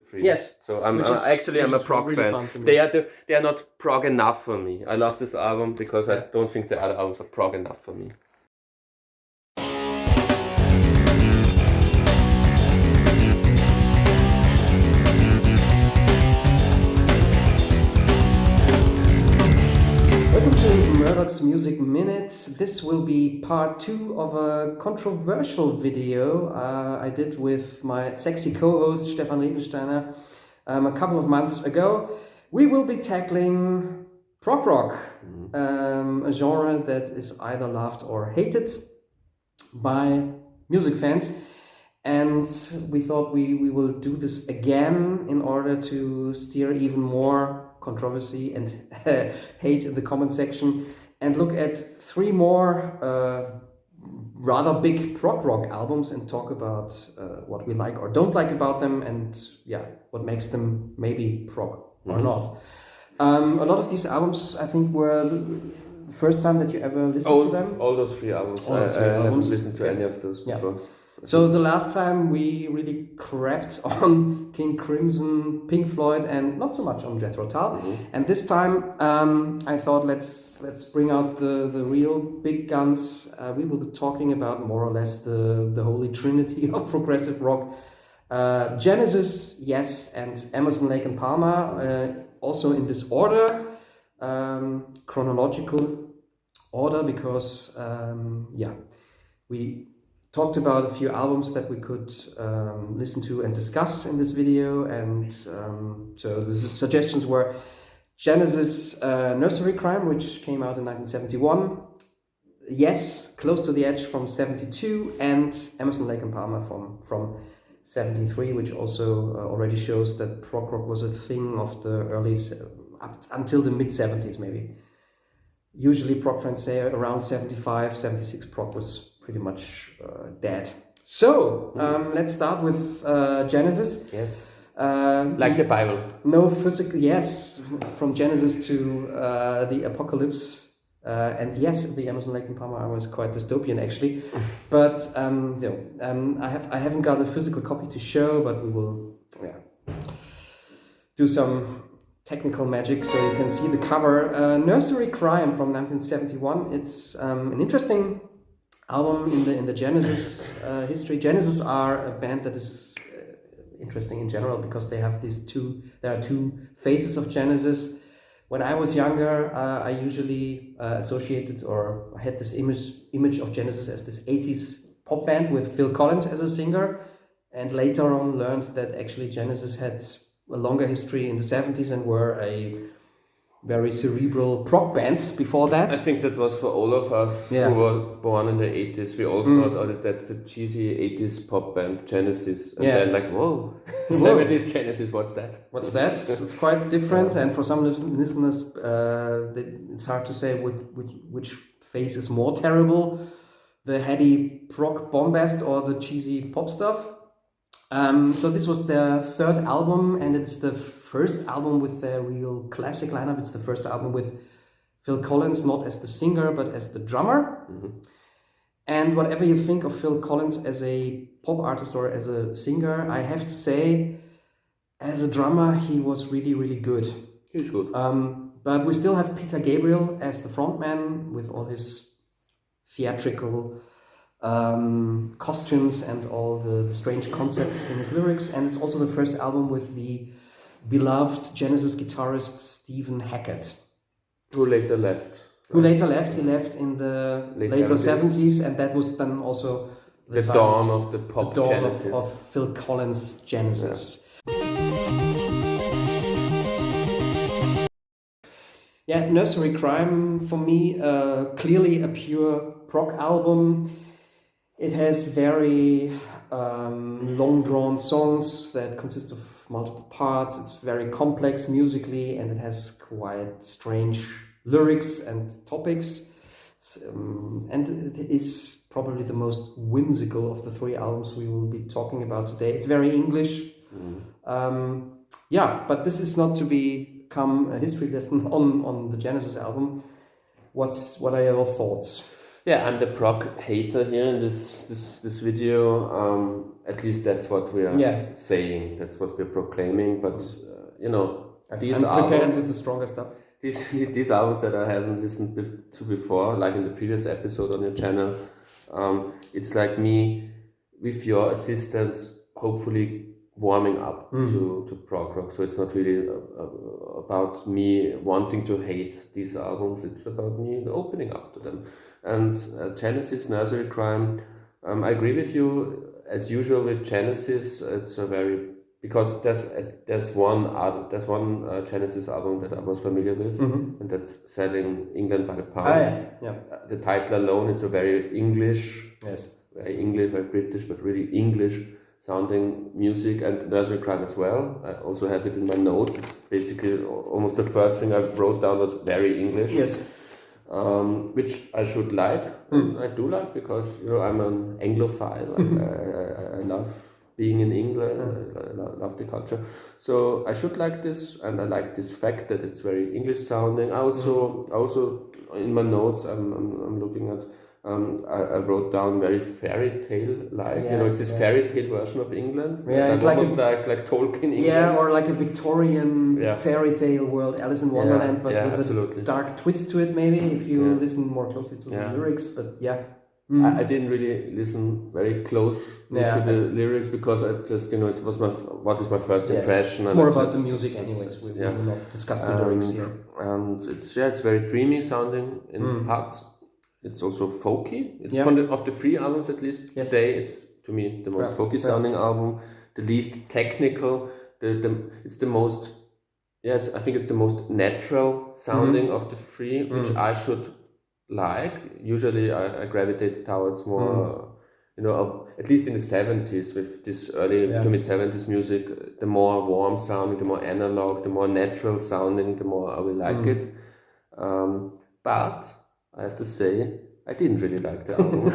free. Yes. So I'm a prog fan. They are not prog enough for me. I love this album because I don't think the other albums are prog enough for me. Welcome to Murdock's Music Minute. This will be part 2 of a controversial video I did with my sexy co-host Stefan Redelsteiner a couple of months ago. We will be tackling prog-rock, a genre that is either loved or hated by music fans. And we thought we will do this again in order to steer even more controversy and hate in the comment section, and look at 3 more rather big prog rock albums and talk about what we like or don't like about them, and what makes them maybe prog or not. A lot of these albums, I think, were the first time that you ever listened to them. All those 3 albums. I haven't listened to any of those before. So the last time we really crapped on King Crimson, Pink Floyd, and not so much on Jethro Tull. And this time I thought let's bring out the real big guns. We will be talking about more or less the holy trinity of progressive rock. Genesis, YES, and Emerson, Lake and Palmer, also in this order, chronological order, because we talked about a few albums that we could listen to and discuss in this video, and so the suggestions were Genesis, Nursery Crime, which came out in 1971, YES, Close to the Edge from 72, and Emerson, Lake and Palmer from 73, which also already shows that prog rock was a thing of the early, up until the mid-70s maybe. Usually prog fans say around 75, 76 prog was pretty much dead. So let's start with Genesis. Yes. Like the Bible. No physical. Yes, from Genesis to the Apocalypse. And yes, the Emerson, Lake and Palmer album is quite dystopian actually. But I haven't got a physical copy to show, but we will do some technical magic so you can see the cover. Nursery Crime from 1971. It's an interesting album in the Genesis history. Genesis are a band that is interesting in general because they have there are 2 phases of Genesis. When I was younger, I usually associated or had this image of Genesis as this 80s pop band with Phil Collins as a singer, and later on learned that actually Genesis had a longer history in the 70s and were a very cerebral prog band before that. I think that was for all of us who were born in the 80s. We all thought, that's the cheesy 80s pop band Genesis. And then like, whoa, 70s Genesis, what's that? What's that? It's quite different. And for some listeners, it's hard to say which phase is more terrible, the heady prog bombast or the cheesy pop stuff. So this was their 3rd album, and it's the first album with their real classic lineup. It's the first album with Phil Collins, not as the singer, but as the drummer. And whatever you think of Phil Collins as a pop artist or as a singer, I have to say, as a drummer, he was really, really good. He's good. But we still have Peter Gabriel as the frontman with all his theatrical costumes and all the strange concepts in his lyrics. And it's also the first album with the beloved Genesis guitarist Stephen Hackett, who later left. He left in the later 70s, and that was then also the dawn of the pop Genesis. Of Phil Collins' Genesis. Nursery Crime for me, clearly a pure prog album. It has very long drawn songs that consist of multiple parts. It's very complex musically, and it has quite strange lyrics and topics. And it is probably the most whimsical of the 3 albums we will be talking about today. It's very English. But this is not to become a history lesson on the Genesis album. What are your thoughts? Yeah, I'm the prog hater here in this video. At least that's what we are saying. That's what we're proclaiming. But these I'm prepared albums, with the stronger stuff. These albums that I haven't listened to before, like in the previous episode on your channel, it's like me with your assistance, hopefully warming up to prog rock. So it's not really about me wanting to hate these albums. It's about me opening up to them. And Genesis, Nursery Crime, I agree with you. As usual with Genesis, it's a very, because there's one Genesis album that I was familiar with, and that's Selling England by the Pound. The title alone, it's a very English, very British, but really English sounding music, and Nursery Crime as well. I also have it in my notes. It's basically almost the first thing I wrote down was very English. Yes. Which I should like. I do like, because I'm an Anglophile. I love being in England. I love the culture. So I should like this, and I like this fact that it's very English sounding. I also in my notes I'm looking at. I wrote down very fairy tale like. It's this fairy tale version of England. It's almost like Tolkien England. Yeah, or like a Victorian fairy tale world, Alice in Wonderland, but with absolutely. a dark twist to it. Maybe if you listen more closely to the lyrics, but I didn't really listen very close to the lyrics, because I just it was what is my first impression. It's more about the music, anyways. We will not discuss the lyrics here. And it's very dreamy sounding in parts. It's also folky. It's of the three albums, at least today, it's to me the most folky sounding album, the least technical. It's the most I think it's the most natural sounding of the three, which I should like. Usually I gravitate towards more at least in the 70s, with this early to mid 70s music, the more warm sounding, the more analog, the more natural sounding, the more I will like it. But I have to say, I didn't really like the album.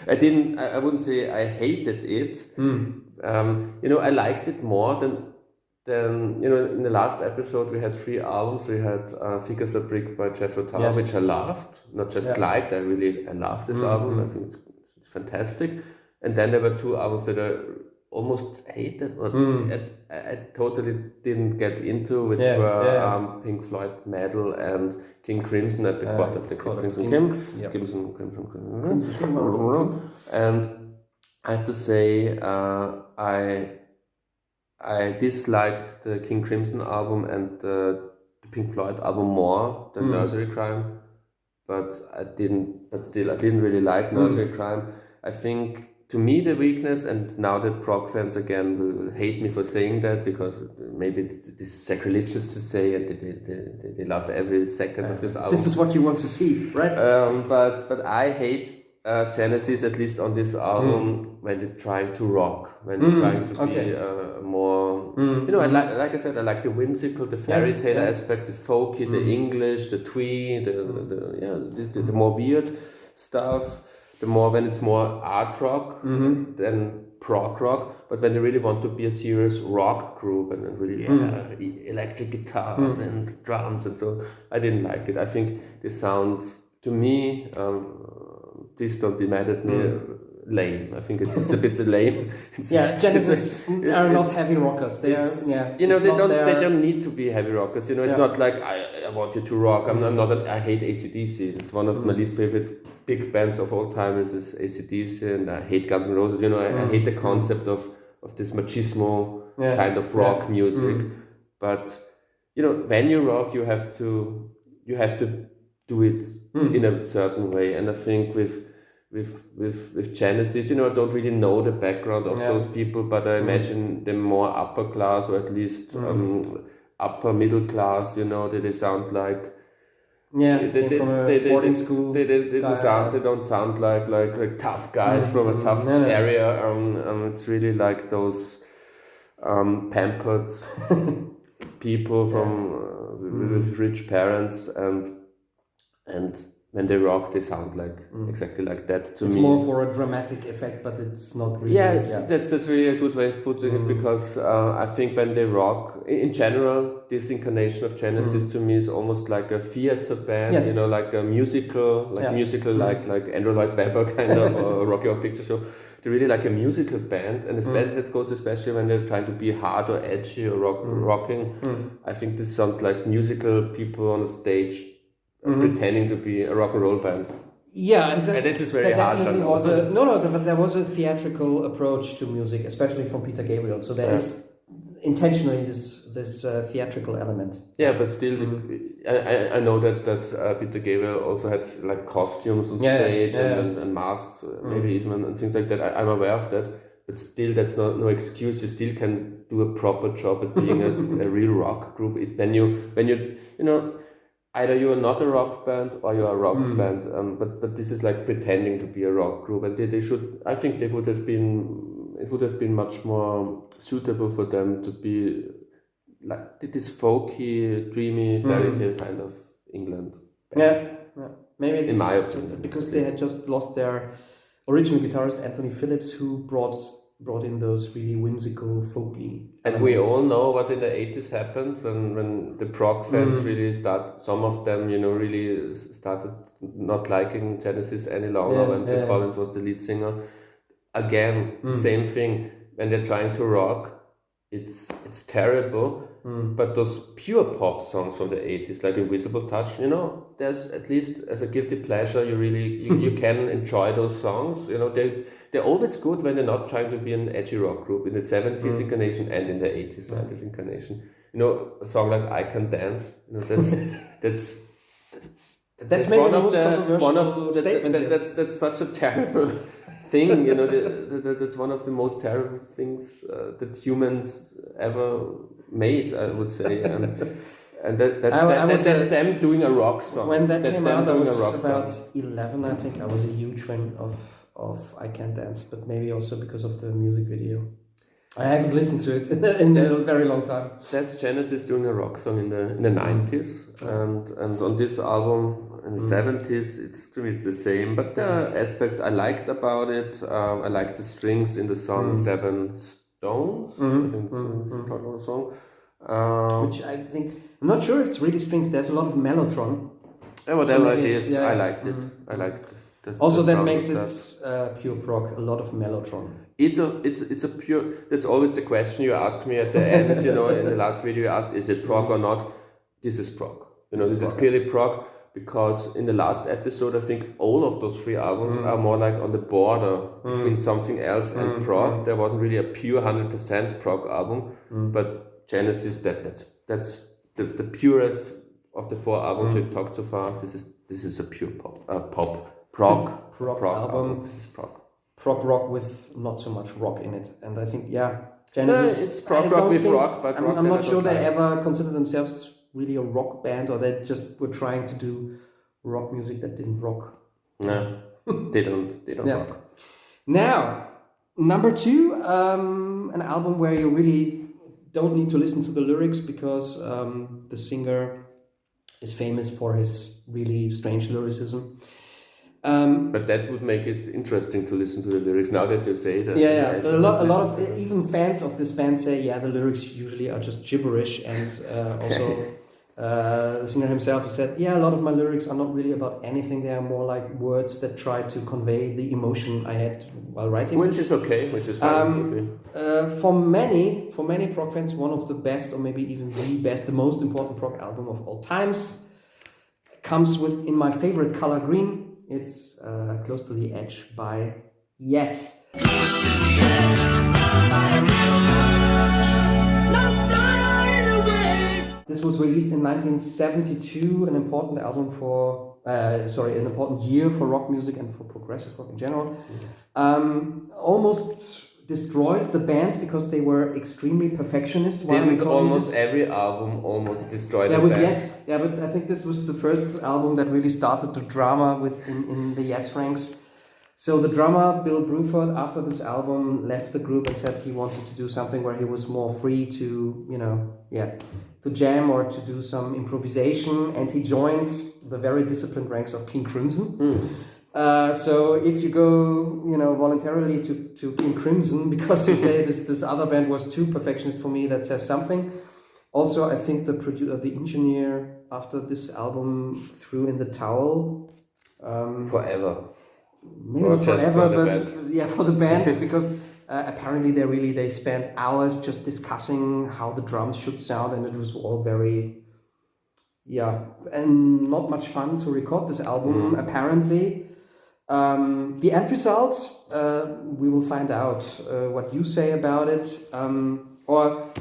I wouldn't say I hated it. I liked it more than in the last episode we had 3 albums. We had Figures of Brick by Jethro Tull, which I loved, not just liked, I loved this album. I think it's fantastic. And then there were 2 albums that I almost hated, but I totally didn't get into, which were Pink Floyd Metal and King Crimson at the Court of the Crimson King. And I have to say, I disliked the King Crimson album and the Pink Floyd album more than Nursery Crime, but still I didn't really like Nursery Crime. I think, to me, the weakness, and now that prog fans again will hate me for saying that, because maybe this is sacrilegious to say, and they love every second of this album. This is what you want to see, right? But I hate Genesis, at least on this album, when they're trying to rock, when they're trying to be more. Like I said, I like the whimsical, the fairy tale aspect, the folky, the English, the twee, the more weird stuff. The more when it's more art rock than prog rock, but when they really want to be a serious rock group and really electric guitar and drums and so, I didn't like it. I think this sounds, to me, please don't be mad at me, lame. I think it's a bit lame. Genesis are not heavy rockers. They are they don't need to be heavy rockers. It's not like I want you to rock. I hate AC/DC. It's one of my least favorite big bands of all time is AC/DC, and I hate Guns N' Roses. I hate the concept of this machismo kind of rock music. But when you rock, you have to do it in a certain way. And I think with Genesis, I don't really know the background of those people, but I imagine them more upper class, or at least upper middle class. That they sound like. Boarding school. They don't sound like tough guys from a tough area. It's really like those pampered people from with rich parents, and when they rock, they sound like exactly like that to me. It's more for a dramatic effect, but it's not really. That's really a good way of putting it, because I think when they rock, in general, this incarnation of Genesis to me is almost like a theater band, like a musical, like Andrew Lloyd Webber kind of, or Rocky Horror Picture Show. They're really like a musical band, and that goes especially when they're trying to be hard or edgy or rocking. I think this sounds like musical people on a stage pretending to be a rock and roll band. Yeah, and this is very harsh. But there was a theatrical approach to music, especially from Peter Gabriel. So there is intentionally this theatrical element. Yeah, but still, I know that Peter Gabriel also had like costumes on stage and masks, maybe even and things like that. I'm aware of that, but still, that's no excuse. You still can do a proper job at being a real rock group. If when you either you are not a rock band or you are a rock band, but this is like pretending to be a rock group, and they should. I think it would have been much more suitable for them to be like this folky, dreamy fairy tale kind of England band. Yeah. Maybe it's in my opinion, just because they had just lost their original guitarist Anthony Phillips, who brought in those really whimsical, folky elements. And we all know what in the 80s happened when the prog fans really some of them, really started not liking Genesis any longer when Phil Collins was the lead singer. Again, same thing. When they're trying to rock, it's terrible. But those pure pop songs from the 80s, like Invisible Touch, there's at least as a guilty pleasure, you can enjoy those songs. They're always good when they're not trying to be an edgy rock group in the 70s incarnation and in the 80s, 90s incarnation. A song like I Can Dance, that's maybe one of statement. That's such a terrible thing, that's one of the most terrible things that humans ever made, I would say, and that's them doing a rock song. When that came out, I was about 11. I think I was a huge fan of I Can't Dance, but maybe also because of the music video. I haven't listened to it in a very long time. That's Genesis doing a rock song in the 90s, and on this album in the 70s, it's the same. But there are aspects I liked about it. I liked the strings in the song Seven Stones. I think it's a title of the song. Which I think, I'm not sure it's really strings. There's a lot of mellotron. Whatever it is, I liked it. I liked it. Also, that makes it pure prog. A lot of mellotron. It's a pure. That's always the question you ask me at the end. In the last video you asked, is it prog or not? This is prog. This is clearly prog, because in the last episode I think all of those three albums are more like on the border between something else and prog. There wasn't really a pure 100% prog album, but Genesis that's the purest of the four albums we've talked so far. This is a pure prog album. This is prog. Prog rock with not so much rock in it, and I think Genesis. It's prog rock with rock, but I'm not sure they ever considered themselves really a rock band, or they just were trying to do rock music that didn't rock. No, they don't rock. Now, number 2, an album where you really don't need to listen to the lyrics, because the singer is famous for his really strange lyricism. But that would make it interesting to listen to the lyrics now that you say that. But a lot of even fans of this band say, the lyrics usually are just gibberish, and also the singer himself has said, a lot of my lyrics are not really about anything. They are more like words that try to convey the emotion I had while writing. Which is okay, which is fine. For many prog fans, one of the best, or maybe even the best, the most important prog album of all times, comes in my favorite color, green. It's Close to the Edge by YES. This was released in 1972, an important album an important year for rock music and for progressive rock in general. Almost destroyed the band because they were extremely perfectionist. Didn't almost every album almost destroy the band? YES. Yeah, but I think this was the first album that really started the drama in the YES ranks. So the drummer, Bill Bruford, after this album left the group and said he wanted to do something where he was more free to, to jam or to do some improvisation, and he joined the very disciplined ranks of King Crimson. So if you go, voluntarily to King Crimson because you say this other band was too perfectionist for me, that says something. Also, I think the engineer after this album threw in the towel. Forever. Maybe forever, but for the band because apparently they spent hours just discussing how the drums should sound, and it was all very and not much fun to record this album apparently. The end results, we will find out what you say about it, or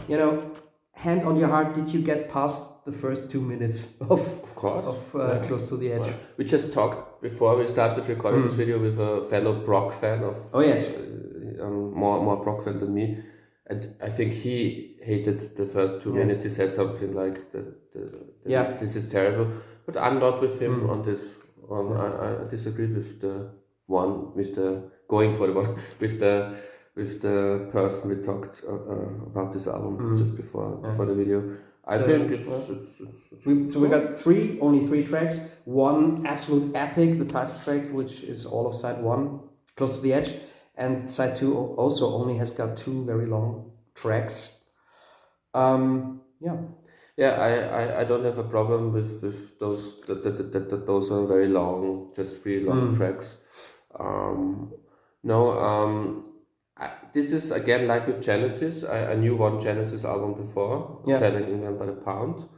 hand on your heart, did you get past the first 2 minutes of Close to the Edge? We just talked before we started recording this video with a fellow prog fan of more prog fan than me, and I think he hated the first 2 minutes. He said something like that this is terrible, but I'm not with him on this. I disagree with the going for the one with the person we talked about this album just before the video. I think it's we got only three tracks. One absolute epic, the title track, which is all of side 1, Close to the Edge, and side 2 also only has got 2 very long tracks. I don't have a problem with those that those are very long, just 3 long tracks. This is again like with Genesis. I knew one Genesis album before, Selling England by the Pound,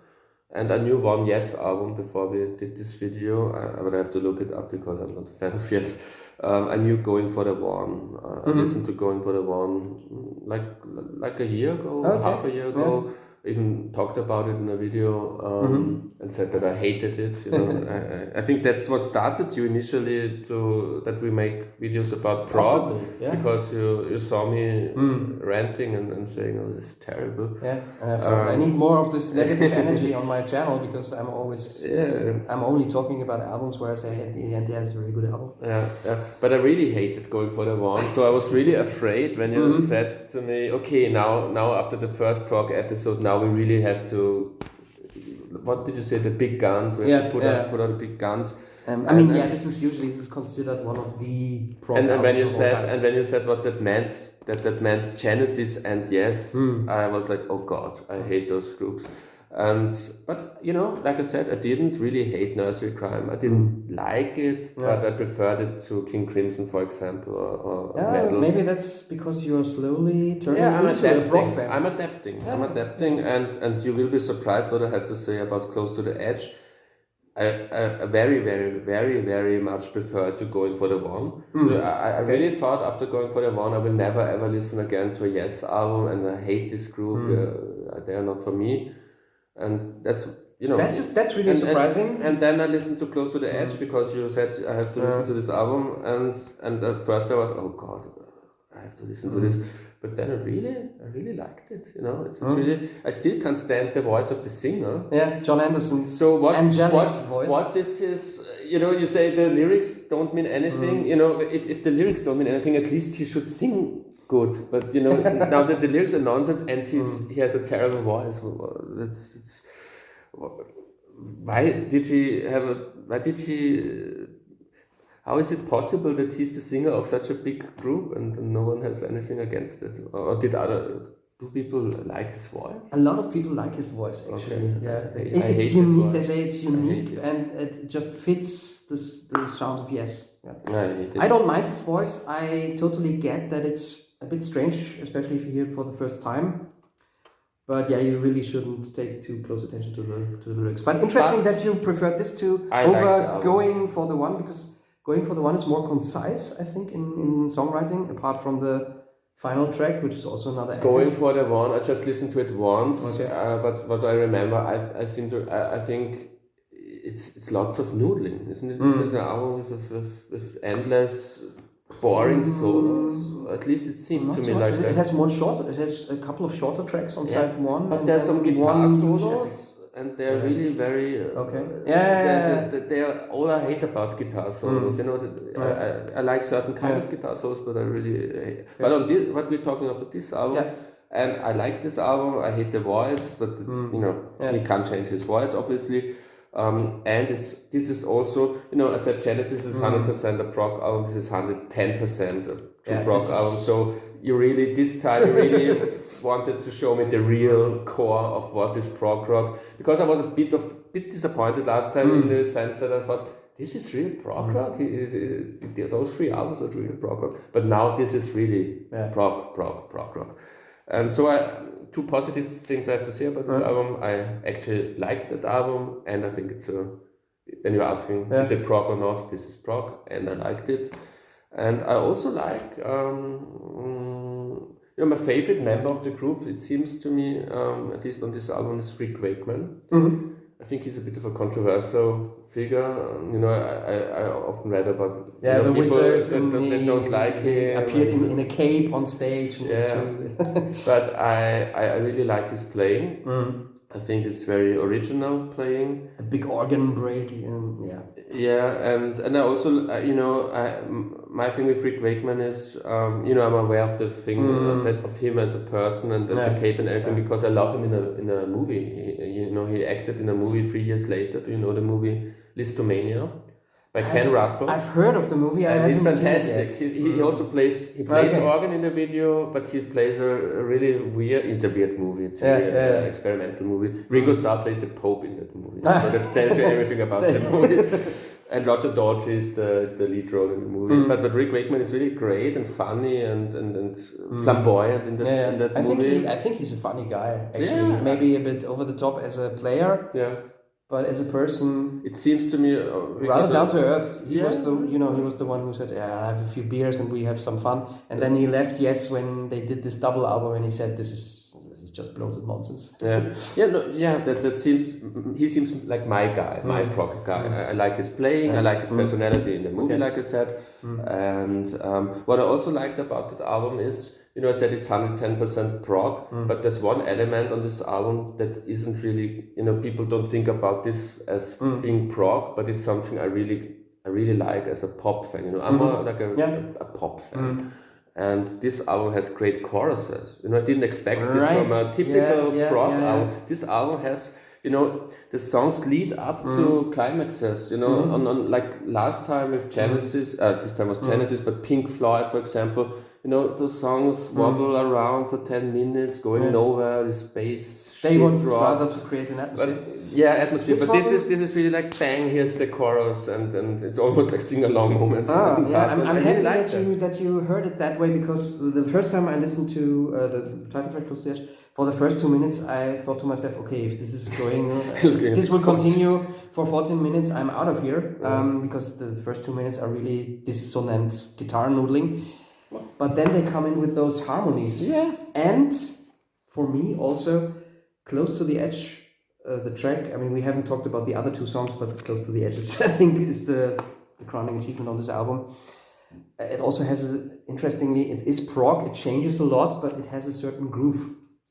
and I knew one YES album before we did this video. I would have to look it up because I'm not a fan of YES. I knew Going for the One. I listened to Going for the One like a year ago, half a year ago. Even talked about it in a video and said that I hated it. I think that's what started you initially that we make videos about prog, because you saw me ranting and saying, "Oh, this is terrible." Yeah, and I thought I need more of this negative energy on my channel because I'm only talking about albums where I say at the end, it's a very good album. But I really hated Going for the One, so I was really afraid when you said to me, "Okay, now after the first prog episode, now we really have to." What did you say? The big guns. We have to put on the big guns. This is considered one of the prog. And when you said what that meant, that meant Genesis and YES, I was like, oh God, I hate those groups. But like I said, I didn't really hate Nursery Crime. I didn't like it, but I preferred it to King Crimson, for example, or Metal. Maybe that's because you're slowly turning into a prog fan. I'm adapting, and you will be surprised what I have to say about Close to the Edge. I very, very, very, very much prefer to Going for the One. So I really thought after Going for the One, I will never ever listen again to a YES album, and I hate this group. They are not for me. And that's really surprising. And then I listened to Close to the Edge because you said I have to listen to this album, and at first I was, oh God, I have to listen to this. But then I really liked it. It's really, I still can't stand the voice of the singer. Yeah, John Anderson. So angelic voice. What is his? You say the lyrics don't mean anything. If the lyrics don't mean anything, at least he should sing good. But now that the lyrics are nonsense and he has a terrible voice, why did he? How is it possible that he's the singer of such a big group and no one has anything against it? Or do people like his voice? A lot of people like his voice, actually. Okay. Yeah, it's unique. They say it's unique and it just fits the sound of YES. Yeah. I don't mind his voice. I totally get that it's a bit strange, especially if you hear it for the first time. But you really shouldn't take too close attention to the lyrics. But interesting that you preferred this over Going for the One, because Going for the One is more concise, I think, in songwriting, apart from the final track, which is also another epic. Going for the One, I just listened to it once, but what I remember, I think it's lots of noodling, isn't it? It's an album with endless, boring solos. At least it seemed to me like that. It has more shorter. It has a couple of shorter tracks on side 1. But there's some guitar solos. and they're really very they're all I hate about guitar solos. You know, I like certain kind of guitar solos, but I really hate. But on this, what we're talking about this album, and I like this album. I hate the voice, but it's you know he can't change his voice obviously. And this is also, you know, I said Genesis is 100% a prog album. This is 110% a true prog album. So you really this time you really wanted to show me the real core of what is prog rock, because I was a bit disappointed last time in the sense that I thought this is real prog rock. Those 3 albums are real prog rock, but now this is really prog rock. And so two positive things I have to say about this album. I actually liked that album, and I think it's when you're asking is it prog or not, this is prog, and I liked it. And I also like you know, my favorite member of the group, it seems to me, at least on this album, is Rick Wakeman. I think he's a bit of a controversial figure. You know, I often read about the people wizard that don't like him. Appeared in a cape on stage. But I really like his playing. I think it's very original playing. A big organ break, and and I also you know my thing with Rick Wakeman is you know I'm aware of the thing of him as a person and the cape and everything because I love him in a movie. You know, he acted in a movie 3 years later. Do you know the movie Listomania? By Ken Russell. I've heard of the movie. He's fantastic. He also plays organ in the video, but he plays a really weird. It's a weird movie. It's a weird, experimental movie. Ringo Starr plays the Pope in that movie, so that tells you everything about the movie. And Roger Daltrey is the lead role in the movie. But Rick Wakeman is really great and funny and flamboyant in that movie. I think he's a funny guy. Actually, maybe a bit over the top as a player. Yeah. But as a person, it seems to me rather down to earth. He was the one who said, "Yeah, I have a few beers and we have some fun." And then he left Yes when they did this double album, and he said, "This is just bloated nonsense." That seems he seems like my guy, my prog guy. I like his playing, I like his personality in the movie, like I said. And what I also liked about that album is, you know, I said it's 110% prog, but there's one element on this album that isn't really, you know, people don't think about this as being prog, but it's something I really like as a pop fan. You know, I'm more like a pop fan. And this album has great choruses. You know, I didn't expect this from a typical prog album. This album has, you know, the songs lead up to climaxes, you know, on like last time with Genesis, this time was Genesis, but Pink Floyd, for example, you know, those songs wobble around for 10 minutes, going nowhere, the space. They want rather to create an atmosphere. Atmosphere. But this is really like bang, here's the chorus, and it's almost like sing-along moments. I'm happy that you heard it that way, because the first time I listened to the title track Close to the Edge, for the first 2 minutes I thought to myself, okay, if this is going, if this will continue for 14 minutes, I'm out of here, because the first 2 minutes are really dissonant guitar noodling. But then they come in with those harmonies. And for me also, Close to the Edge, the track, I mean, we haven't talked about the other 2 songs, but Close to the Edge I think is the crowning achievement on this album. It also has, interestingly, it is prog, it changes a lot, but it has a certain groove.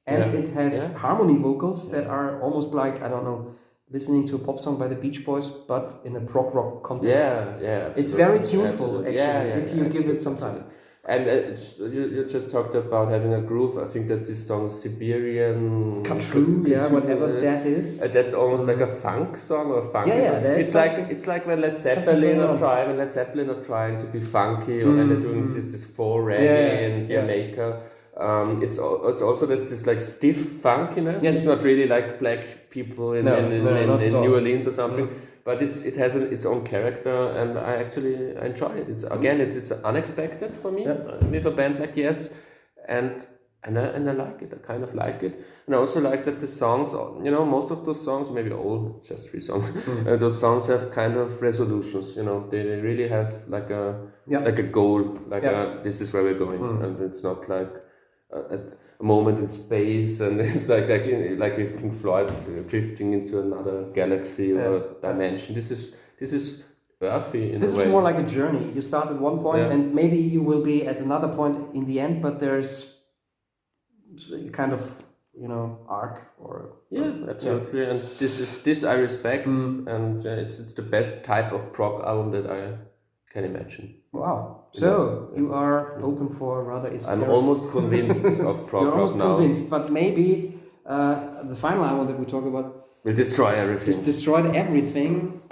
And it has harmony vocals that are almost like, I don't know, listening to a pop song by the Beach Boys, but in a prog rock context. It's very tuneful, actually, if you give it some time. And you just talked about having a groove. I think there's this song Siberian Kachoo, whatever that is. That's almost like a funk song or funk. It's like when Led Zeppelin are trying to be funky, or when they're doing this foray in Jamaica. It's also this like stiff funkiness. It's not really like black people in New Orleans or something. But it has its own character, and I enjoy it. It's unexpected for me with a band like Yes, and I like it. I kind of like it, and I also like that the songs, you know, most of those songs, maybe all, just 3 songs, those songs have kind of resolutions. You know, they really have like a goal, this is where we're going, and it's not like a moment in space, and it's like with Pink Floyd drifting into another galaxy or dimension. This is earthy in a way. This is more like a journey. You start at one point, and maybe you will be at another point in the end, but there's kind of arc or absolutely. And this I respect, and it's the best type of prog album that I can imagine. Wow. So you are open for rather esoteric. I'm almost convinced of prog rock now. You're almost convinced, but maybe the final album that we talk about will destroy everything. Destroyed everything.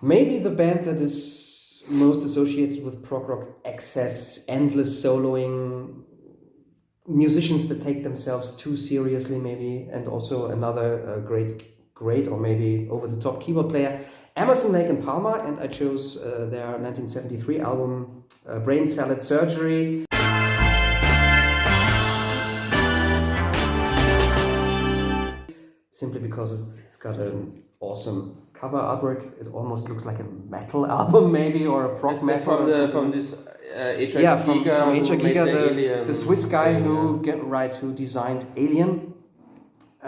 Maybe the band that is most associated with prog rock, excess, endless soloing, musicians that take themselves too seriously, maybe, and also another great or maybe over the top keyboard player, Emerson, Lake and Palmer, and I chose their 1973 album Brain Salad Surgery. Simply because it's got an awesome cover artwork. It almost looks like a metal album, maybe, or a prog metal. From this H.R. Giger, from H.R. Giger, the Swiss guy who designed Alien.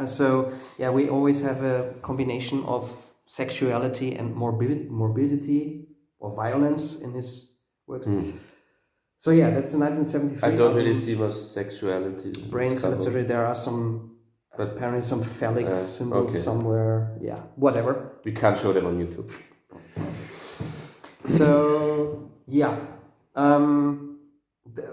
So we always have a combination of sexuality and morbidity or violence in his works. So that's the 1973. I don't really see much sexuality. Brain Salad Surgery. There are apparently some phallic symbols somewhere. Yeah, whatever. We can't show them on YouTube. So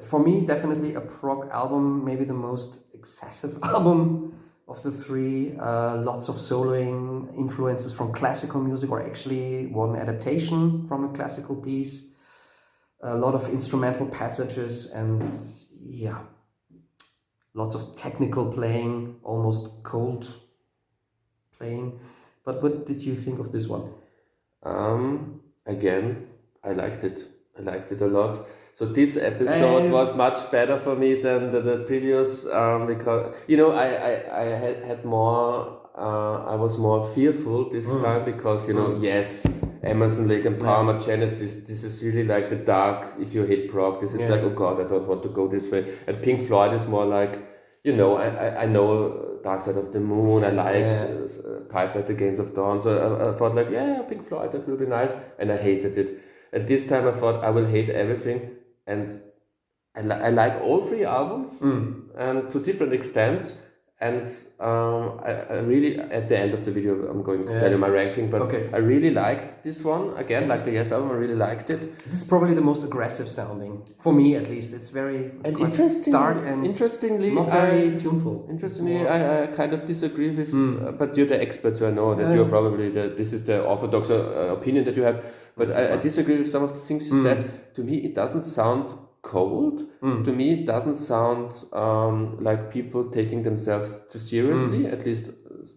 for me, definitely a prog album, maybe the most excessive album of the three. Lots of soloing, influences from classical music, or actually one adaptation from a classical piece. A lot of instrumental passages and lots of technical playing, almost cold playing. But what did you think of this one? Again, I liked it. I liked it a lot. So this episode was much better for me than the previous because I had more. I was more fearful this time because yes, Emerson, Lake and Palmer, Genesis. This is really like the dark. If you hate prog, this is like, oh God, I don't want to go this way. And Pink Floyd is more like, I know Dark Side of the Moon. I like Pipe at the Gates of Dawn. So I thought like, Pink Floyd, that will be nice. And I hated it. And this time I thought I will hate everything. And I like all three albums and to different extents. And I really, at the end of the video, I'm going to tell you my ranking, but I really liked this one. Again, like the Yes album, I really liked it. This is probably the most aggressive sounding, for me at least. It's interesting, dark and not very tuneful. Interestingly, I kind of disagree with, but you're the expert, so I know that you're probably, this is the orthodox opinion that you have, but I disagree with some of the things you said. To me, it doesn't sound cold. To me, it doesn't sound like people taking themselves too seriously. At least,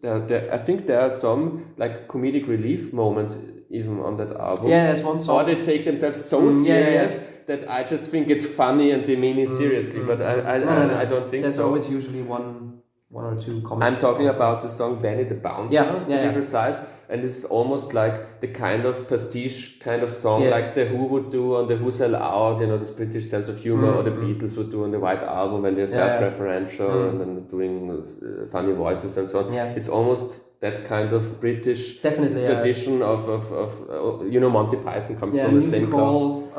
I think there are some like comedic relief moments even on that album. Yeah, there's one song. Or they take themselves so serious that I just think it's funny and they mean it seriously. But I don't think there's so. There's always usually one or two comments. I'm talking about the song Benny the Bouncer, to be precise. And this is almost like the kind of pastiche kind of song like The Who would do on the Who Sell Out, this British sense of humor, or the Beatles would do on the White Album when they're self-referential and then doing funny voices and so on. Yeah. It's almost that kind of British tradition of Monty Python comes from the same cloth.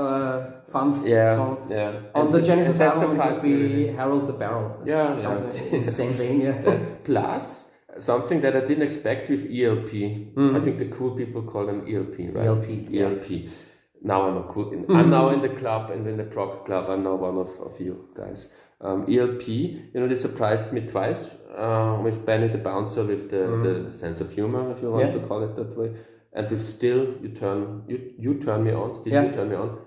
Fun song. Yeah. On the Genesis album, it would be Harold the Barrel. In the same vein, Plus, something that I didn't expect with ELP. I think the cool people call them ELP, right? ELP. Now I'm now in the club and in the prog club. I'm now one of you guys. ELP, they surprised me twice with Benny the Bouncer, with the sense of humor, if you want to call it that way, and with Still You Turn Me On. Still You Turn Me On.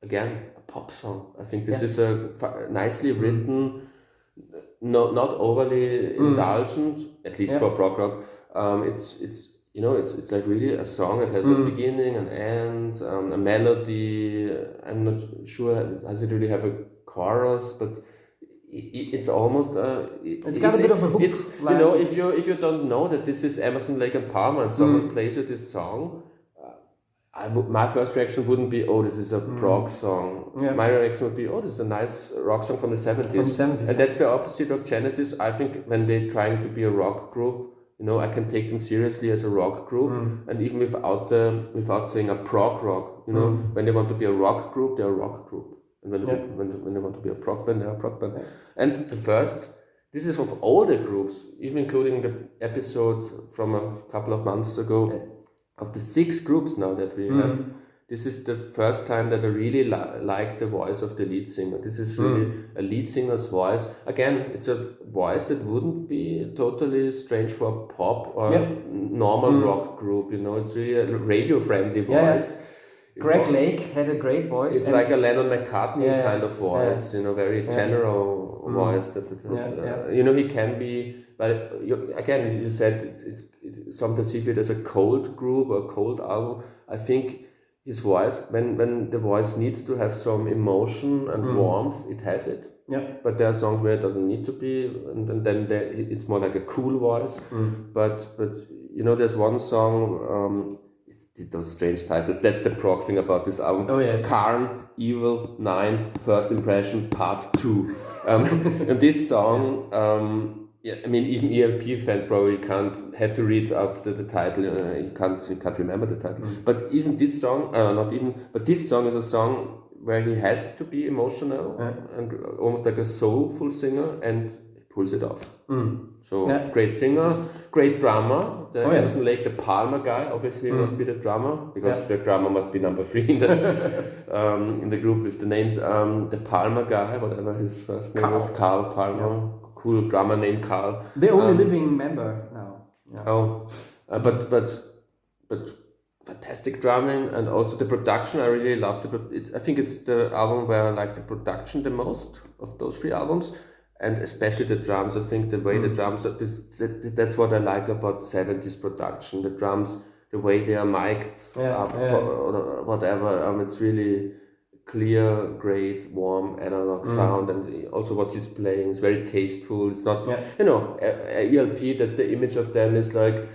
Again, a pop song. I think this is a nicely written, not overly indulgent, at least for prog rock. It's like really a song. It has a beginning, an end, a melody. I'm not sure does it really have a chorus, but it's almost it's got a bit of a hook. It's if you don't know that this is Emerson, Lake and Palmer and someone plays you this song, my first reaction wouldn't be, oh, this is a prog song. My reaction would be, oh, this is a nice rock song from the 70s. And that's the opposite of Genesis. I think when they're trying to be a rock group, I can take them seriously as a rock group, and even without saying a prog rock, when they want to be a rock group, they're a rock group. And when they want to be a prog band, they're a prog band. And the first this is of all the groups, even including the episode from a couple of months ago, of the 6 groups now that we have. This is the first time that I really like the voice of the lead singer. This is really a lead singer's voice. Again, it's a voice that wouldn't be totally strange for a pop or normal rock group. You know, it's really a radio-friendly voice. Greg Lake had a great voice. It's like a Lennon-McCartney kind of voice. You know, very general voice. That it has, you know, he can be. But again, you said some perceive it as a cold group or cold album. I think his voice, when the voice needs to have some emotion and warmth, it has it. Yeah. But there are songs where it doesn't need to be, and then it's more like a cool voice. But you know, there's one song. It's those strange titles. That's the prog thing about this album. Oh yes. Karn, Evil, 9, First Impression, Part 2. And this song. Yeah, I mean, even ELP fans probably can't have to read up the title. You can't remember the title. But even this song, but this song is a song where he has to be emotional and almost like a soulful singer, and pulls it off. So great singer, great drummer. Emerson Lake, the Palmer guy, obviously must be the drummer, because the drummer must be number 3 in the group with the names. The Palmer guy, whatever his first name was, Carl Palmer. Yeah. Cool drummer named Carl. The only living member now. Yeah. But fantastic drumming, and also the production. I really loved it. I think it's the album where I like the production the most of those 3 albums, and especially the drums. I think the way the drums are. That's what I like about 70s production. The drums, the way they are mic'd up or whatever. It's really clear, great, warm analog sound, and also what he's playing is very tasteful. It's not, you know, ELP, that the image of them is like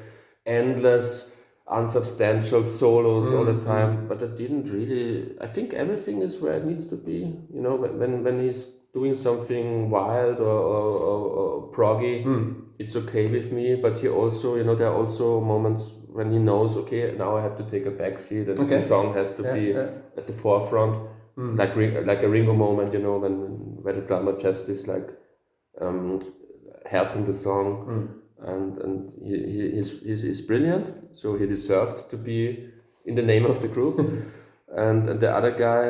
endless, unsubstantial solos all the time, but I didn't really. I think everything is where it needs to be. You know, when he's doing something wild or proggy, it's okay with me. But he also, you know, there are also moments when he knows, okay, now I have to take a backseat, and the song has to be at the forefront. Like a Ringo moment, you know, where the drummer just is like helping the song, and he's brilliant. So he deserved to be in the name of the group. And the other guy,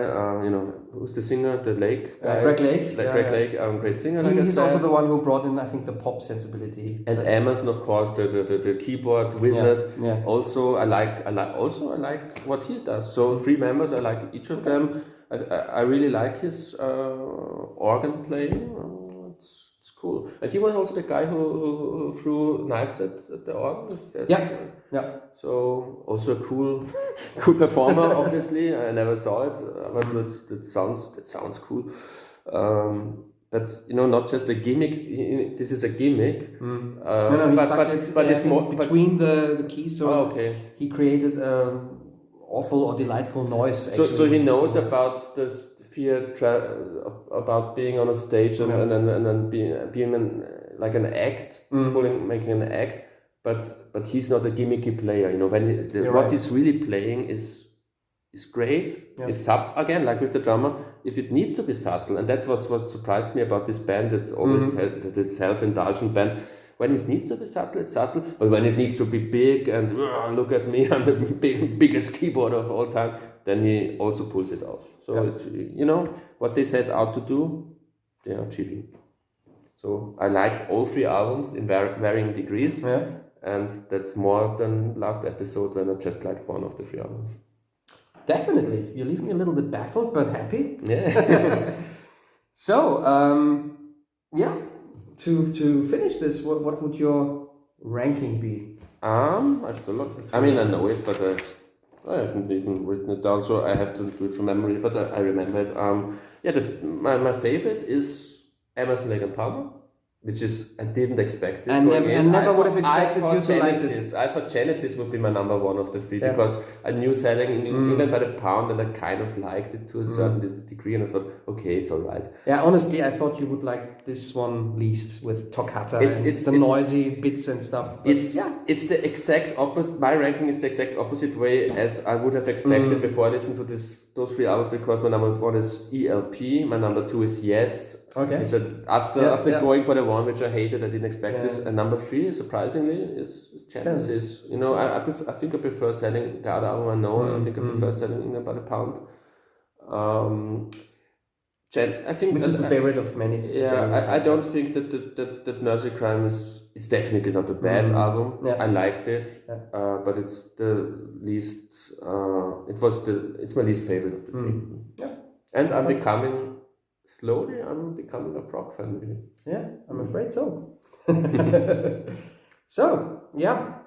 you know, who's the singer, the Lake guy? Greg Lake. Greg Lake, great singer. Like he's also the one who brought in, I think, the pop sensibility. And Emerson, of course, the keyboard wizard. Yeah. Also, I like what he does. So 3 members, I like each of them. I really like his organ playing. It's cool. And he was also the guy who threw knives at the organ. Yeah. So also a cool performer. Obviously, I never saw it, but that sounds cool. But you know, not just a gimmick. This is a gimmick. No, he stuck it. But it's more between the keys. So he created awful or delightful noise. So he knows about the fear about being on a stage and then being like an act, making an act. But he's not a gimmicky player. You know, when what he's really playing is great. Yeah. It's again, like with the drummer, if it needs to be subtle, and that was what surprised me about this band. It's always that it's self-indulgent band. When it needs to be subtle, it's subtle. But when it needs to be big and look at me, I'm the biggest keyboarder of all time, then he also pulls it off. So it's, you know, what they set out to do, they are achieving. So I liked all 3 albums in varying degrees, and that's more than last episode when I just liked one of the 3 albums. Definitely, you leave me a little bit baffled but happy. Yeah. So, To finish this, what would your ranking be? I have to look. I mean, I know it, but I haven't even written it down, so I have to do it from memory. But I remember it. My favorite is Emerson, Lake and Palmer, which is I didn't expect this. I never would have expected you to like this. I thought Genesis would be my number 1 of the 3 because I knew selling in England by the pound, and I kind of liked it to a certain degree, and I thought, okay, it's all right. Yeah, honestly, I thought you would like this one least with Toccata. It's the noisy bits and stuff. It's the exact opposite. My ranking is the exact opposite way as I would have expected before I listened to those 3 albums, because my number 1 is ELP, my number 2 is YES, Okay. He said after going for the one which I hated, I didn't expect this. And number 3, surprisingly, is Genesis. You know, I think I prefer selling the other album. I know. I think I prefer selling about £1. I think which is the favorite of many. Yeah, I don't think that Nursery Crime is definitely not a bad album. Yeah. I liked it, but it's the least. It's my least favorite of the 3. Yeah, and I'm becoming a prog fan. Really. Yeah, I'm afraid so. So yeah,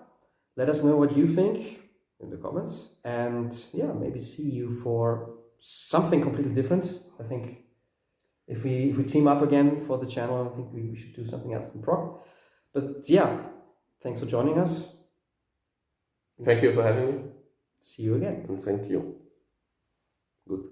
let us know what you think in the comments, and maybe see you for something completely different. I think. If we team up again for the channel, I think we should do something else in prog. But yeah, thanks for joining us. Thank you for having me. See you again. And thank you. Good.